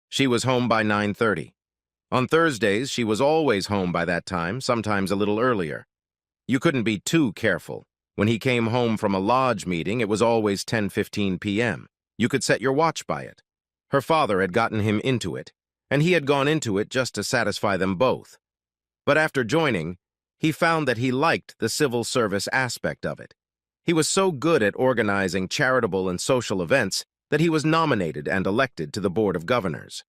She was home by 9:30. On Thursdays, she was always home by that time, sometimes a little earlier. You couldn't be too careful. When he came home from a lodge meeting, it was always 10:15 p.m. You could set your watch by it. Her father had gotten him into it, and he had gone into it just to satisfy them both. But after joining, he found that he liked the civil service aspect of it. He was so good at organizing charitable and social events that he was nominated and elected to the Board of Governors.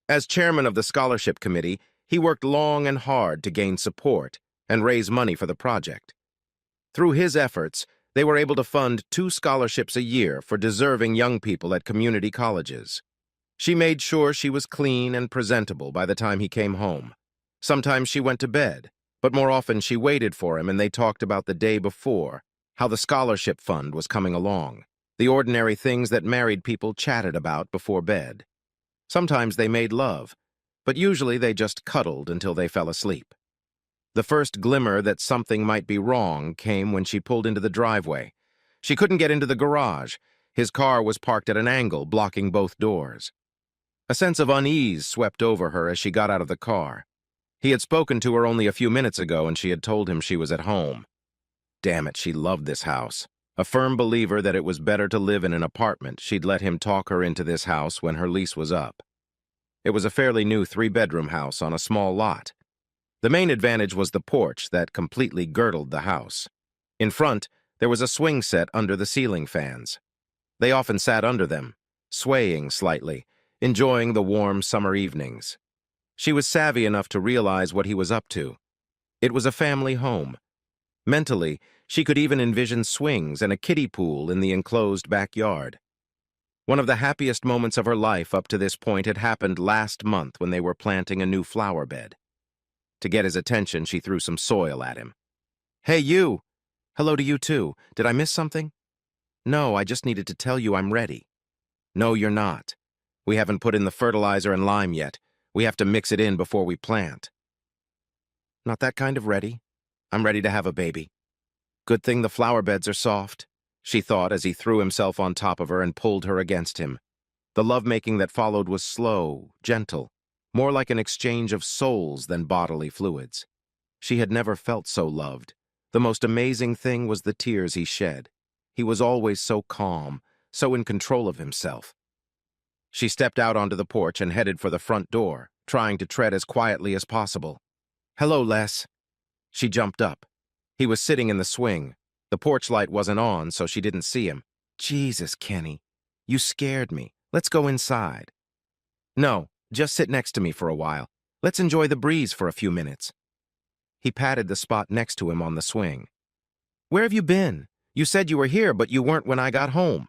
As chairman of the scholarship committee, he worked long and hard to gain support and raise money for the project. Through his efforts, they were able to fund 2 scholarships a year for deserving young people at community colleges. She made sure she was clean and presentable by the time he came home. Sometimes she went to bed, but more often she waited for him and they talked about the day before, how the scholarship fund was coming along, the ordinary things that married people chatted about before bed. Sometimes they made love, but usually they just cuddled until they fell asleep. The first glimmer that something might be wrong came when she pulled into the driveway. She couldn't get into the garage. His car was parked at an angle, blocking both doors. A sense of unease swept over her as she got out of the car. He had spoken to her only a few minutes ago and she had told him she was at home. Damn it, she loved this house. A firm believer that it was better to live in an apartment, she'd let him talk her into this house when her lease was up. It was a fairly new 3-bedroom house on a small lot. The main advantage was the porch that completely girdled the house. In front, there was a swing set under the ceiling fans. They often sat under them, swaying slightly, enjoying the warm summer evenings. She was savvy enough to realize what he was up to. It was a family home. Mentally, she could even envision swings and a kiddie pool in the enclosed backyard. One of the happiest moments of her life up to this point had happened last month when they were planting a new flower bed. To get his attention, she threw some soil at him. "Hey, you! Hello to you, too. Did I miss something?" "No, I just needed to tell you I'm ready." "No, you're not. We haven't put in the fertilizer and lime yet. We have to mix it in before we plant." "Not that kind of ready. I'm ready to have a baby." "Good thing the flower beds are soft," she thought as he threw himself on top of her and pulled her against him. The lovemaking that followed was slow, gentle, more like an exchange of souls than bodily fluids. She had never felt so loved. The most amazing thing was the tears he shed. He was always so calm, so in control of himself. She stepped out onto the porch and headed for the front door, trying to tread as quietly as possible. "Hello, Les." She jumped up. He was sitting in the swing. The porch light wasn't on, so she didn't see him. "Jesus, Kenny, you scared me. Let's go inside." "No, just sit next to me for a while. Let's enjoy the breeze for a few minutes." He patted the spot next to him on the swing. "Where have you been? You said you were here, but you weren't when I got home."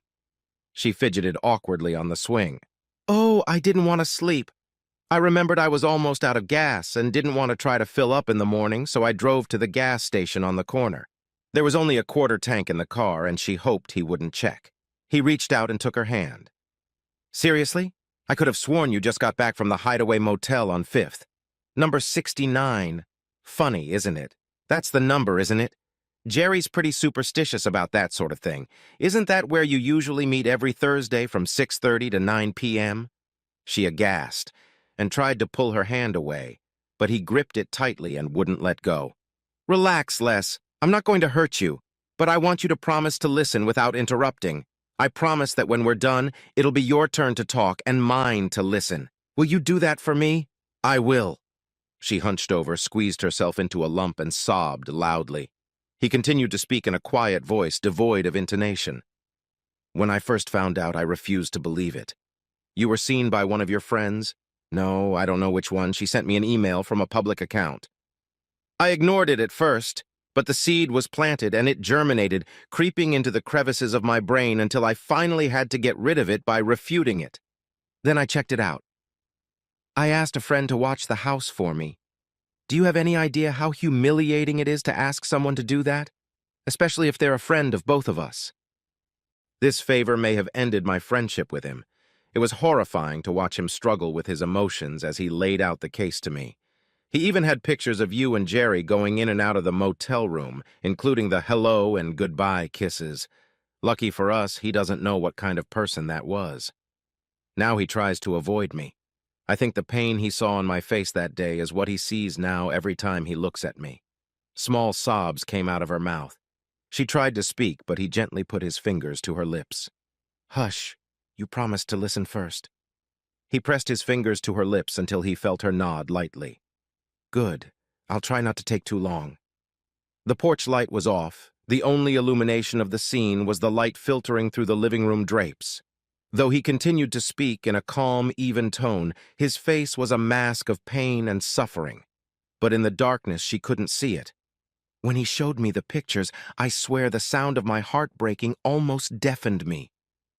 She fidgeted awkwardly on the swing. "Oh, I didn't want to sleep. I remembered I was almost out of gas and didn't want to try to fill up in the morning, so I drove to the gas station on the corner. There was only a quarter tank in the car, and she hoped he wouldn't check." He reached out and took her hand. "Seriously? I could have sworn you just got back from the Hideaway Motel on 5th. Number 69. Funny, isn't it? That's the number, isn't it? Jerry's pretty superstitious about that sort of thing. Isn't that where you usually meet every Thursday from 6:30 to 9 p.m.? She aghast and tried to pull her hand away, but he gripped it tightly and wouldn't let go. "Relax, Les. I'm not going to hurt you, but I want you to promise to listen without interrupting. I promise that when we're done, it'll be your turn to talk and mine to listen. Will you do that for me?" "I will." She hunched over, squeezed herself into a lump, and sobbed loudly. He continued to speak in a quiet voice, devoid of intonation. "When I first found out, I refused to believe it. You were seen by one of your friends? No, I don't know which one. She sent me an email from a public account. I ignored it at first, but the seed was planted and it germinated, creeping into the crevices of my brain until I finally had to get rid of it by refuting it. Then I checked it out. I asked a friend to watch the house for me. Do you have any idea how humiliating it is to ask someone to do that? Especially if they're a friend of both of us. This favor may have ended my friendship with him. It was horrifying to watch him struggle with his emotions as he laid out the case to me. He even had pictures of you and Jerry going in and out of the motel room, including the hello and goodbye kisses. Lucky for us, he doesn't know what kind of person that was. Now he tries to avoid me. I think the pain he saw on my face that day is what he sees now every time he looks at me. Small sobs came out of her mouth. She tried to speak, but he gently put his fingers to her lips. Hush, you promised to listen first. He pressed his fingers to her lips until he felt her nod lightly. Good. I'll try not to take too long. The porch light was off. The only illumination of the scene was the light filtering through the living room drapes. Though he continued to speak in a calm, even tone, his face was a mask of pain and suffering. But in the darkness, she couldn't see it. When he showed me the pictures, I swear the sound of my heart breaking almost deafened me.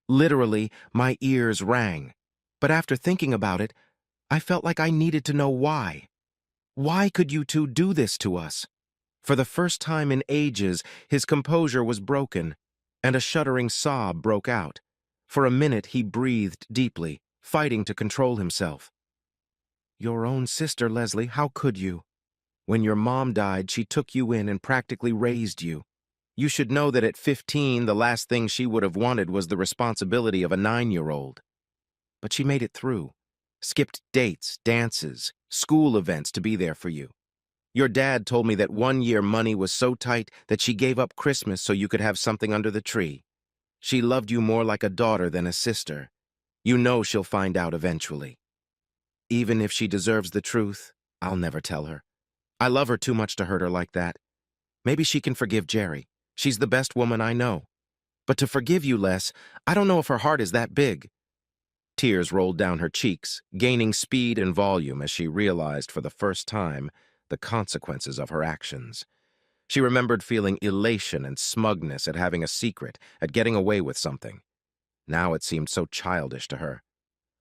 Literally, my ears rang. But after thinking about it, I felt like I needed to know why. Why could you two do this to us? For the first time in ages, his composure was broken, and a shuddering sob broke out. For a minute, he breathed deeply, fighting to control himself. Your own sister, Leslie, how could you? When your mom died, she took you in and practically raised you. You should know that at 15, the last thing she would have wanted was the responsibility of a 9-year-old. But she made it through. Skipped dates, dances, school events to be there for you. Your dad told me that one year money was so tight that she gave up Christmas so you could have something under the tree. She loved you more like a daughter than a sister. You know she'll find out eventually. Even if she deserves the truth, I'll never tell her. I love her too much to hurt her like that. Maybe she can forgive Jerry. She's the best woman I know. But to forgive you, Les, I don't know if her heart is that big. Tears rolled down her cheeks, gaining speed and volume as she realized for the first time the consequences of her actions. She remembered feeling elation and smugness at having a secret, at getting away with something. Now it seemed so childish to her.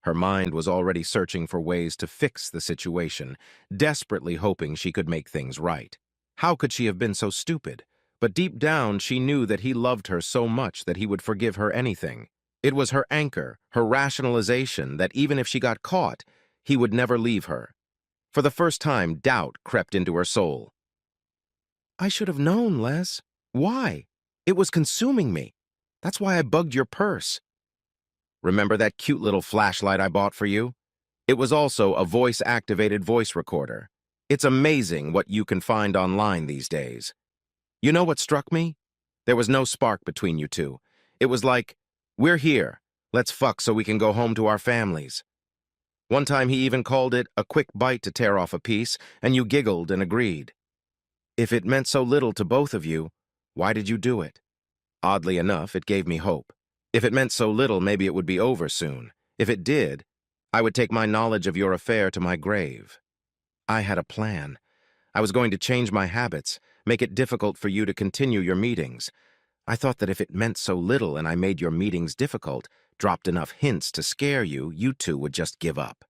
Her mind was already searching for ways to fix the situation, desperately hoping she could make things right. How could she have been so stupid? But deep down, she knew that he loved her so much that he would forgive her anything. It was her anchor, her rationalization, that even if she got caught, he would never leave her. For the first time, doubt crept into her soul. I should have known, Les. Why? It was consuming me. That's why I bugged your purse. Remember that cute little flashlight I bought for you? It was also a voice-activated voice recorder. It's amazing what you can find online these days. You know what struck me? There was no spark between you two. It was like, we're here. Let's fuck so we can go home to our families. One time he even called it a quick bite to tear off a piece, and you giggled and agreed. If it meant so little to both of you, why did you do it? Oddly enough, it gave me hope. If it meant so little, maybe it would be over soon. If it did, I would take my knowledge of your affair to my grave. I had a plan. I was going to change my habits, make it difficult for you to continue your meetings. I thought that if it meant so little and I made your meetings difficult, dropped enough hints to scare you, you two would just give up.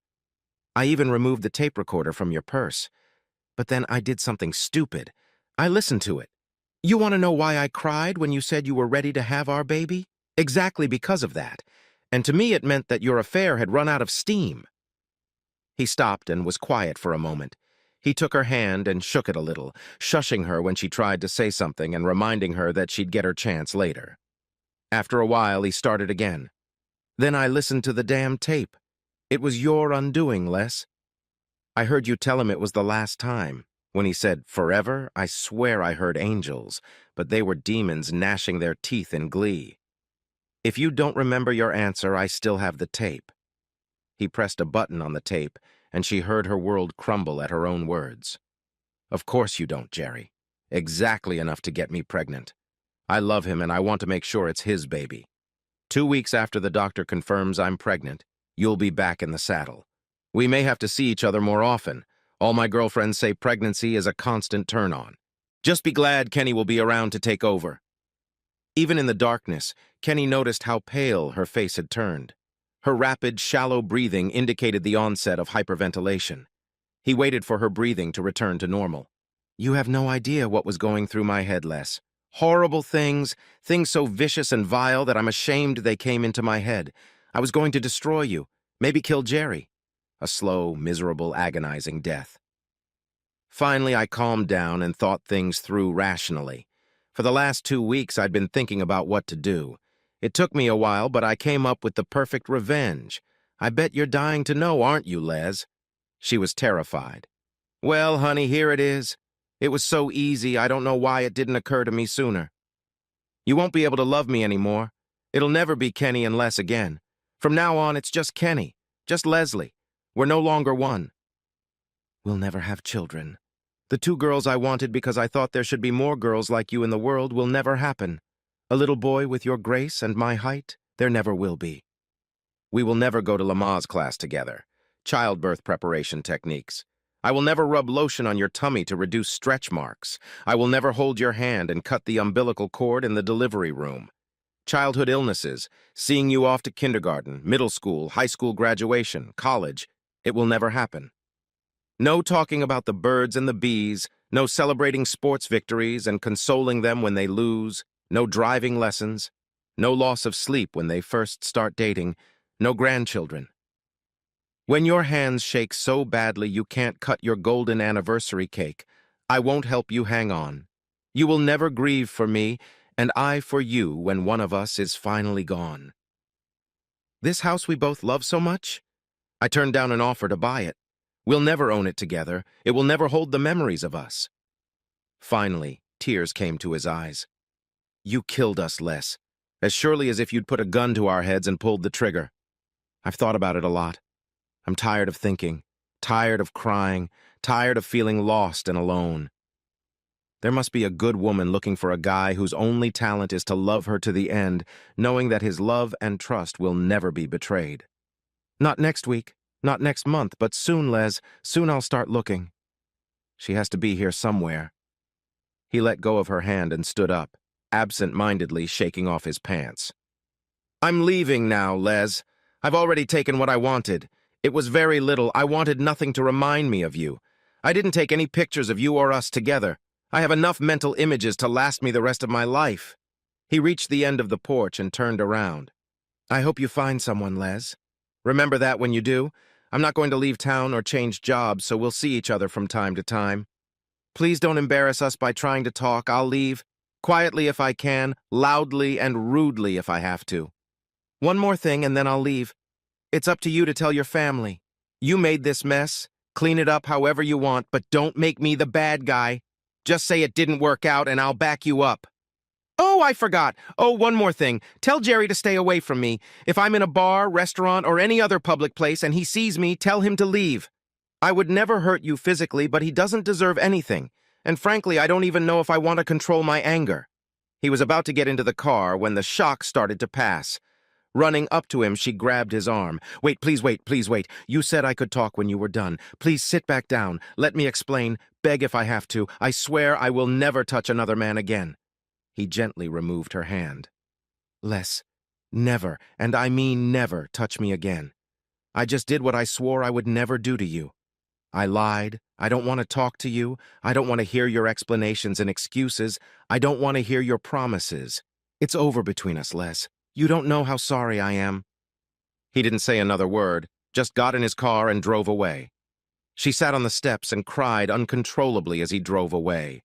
I even removed the tape recorder from your purse. But then I did something stupid. I listened to it. You want to know why I cried when you said you were ready to have our baby? Exactly because of that. And to me it meant that your affair had run out of steam. He stopped and was quiet for a moment. He took her hand and shook it a little, shushing her when she tried to say something and reminding her that she'd get her chance later. After a while, he started again. Then I listened to the damn tape. It was your undoing, Les. I heard you tell him it was the last time. When he said forever, I swear I heard angels, but they were demons gnashing their teeth in glee. If you don't remember your answer, I still have the tape. He pressed a button on the tape, and she heard her world crumble at her own words. Of course you don't, Jerry. Exactly enough to get me pregnant. I love him and I want to make sure it's his baby. 2 weeks after the doctor confirms I'm pregnant, you'll be back in the saddle. We may have to see each other more often. All my girlfriends say pregnancy is a constant turn-on. Just be glad Kenny will be around to take over. Even in the darkness, Kenny noticed how pale her face had turned. Her rapid, shallow breathing indicated the onset of hyperventilation. He waited for her breathing to return to normal. You have no idea what was going through my head, Les. Horrible things so vicious and vile that I'm ashamed they came into my head. I was going to destroy you, maybe kill Jerry. A slow, miserable, agonizing death. Finally, I calmed down and thought things through rationally. For the last 2 weeks, I'd been thinking about what to do. It took me a while, but I came up with the perfect revenge. I bet you're dying to know, aren't you, Les? She was terrified. Well, honey, here it is. It was so easy, I don't know why it didn't occur to me sooner. You won't be able to love me anymore. It'll never be Kenny and Les again. From now on, it's just Kenny, just Leslie. We're no longer one. We'll never have children. The 2 girls I wanted because I thought there should be more girls like you in the world will never happen. A little boy with your grace and my height, there never will be. We will never go to Lamaze class together. Childbirth preparation techniques. I will never rub lotion on your tummy to reduce stretch marks. I will never hold your hand and cut the umbilical cord in the delivery room. Childhood illnesses, seeing you off to kindergarten, middle school, high school graduation, college, it will never happen. No talking about the birds and the bees, no celebrating sports victories and consoling them when they lose, no driving lessons, no loss of sleep when they first start dating, no grandchildren. When your hands shake so badly you can't cut your golden anniversary cake, I won't help you hang on. You will never grieve for me, and I for you when one of us is finally gone. This house we both love so much? I turned down an offer to buy it. We'll never own it together. It will never hold the memories of us. Finally, tears came to his eyes. You killed us, Les, as surely as if you'd put a gun to our heads and pulled the trigger. I've thought about it a lot. I'm tired of thinking, tired of crying, tired of feeling lost and alone. There must be a good woman looking for a guy whose only talent is to love her to the end, knowing that his love and trust will never be betrayed. Not next week, not next month, but soon, Les, soon I'll start looking. She has to be here somewhere. He let go of her hand and stood up, absent-mindedly shaking off his pants. I'm leaving now, Les. I've already taken what I wanted. It was very little. I wanted nothing to remind me of you. I didn't take any pictures of you or us together. I have enough mental images to last me the rest of my life. He reached the end of the porch and turned around. I hope you find someone, Les. Remember that when you do. I'm not going to leave town or change jobs, so we'll see each other from time to time. Please don't embarrass us by trying to talk. I'll leave. Quietly if I can, loudly and rudely if I have to. One more thing and then I'll leave. It's up to you to tell your family. You made this mess. Clean it up however you want, but don't make me the bad guy. Just say it didn't work out and I'll back you up. Oh, I forgot. Oh, one more thing. Tell Jerry to stay away from me. If I'm in a bar, restaurant, or any other public place and he sees me, tell him to leave. I would never hurt you physically, but he doesn't deserve anything. And frankly, I don't even know if I want to control my anger. He was about to get into the car when the shock started to pass. Running up to him, she grabbed his arm. Wait, please wait, please wait. You said I could talk when you were done. Please sit back down. Let me explain. Beg if I have to. I swear I will never touch another man again. He gently removed her hand. Les, never, and I mean never, touch me again. I just did what I swore I would never do to you. I lied. I don't want to talk to you. I don't want to hear your explanations and excuses. I don't want to hear your promises. It's over between us, Les. You don't know how sorry I am. He didn't say another word, just got in his car and drove away. She sat on the steps and cried uncontrollably as he drove away.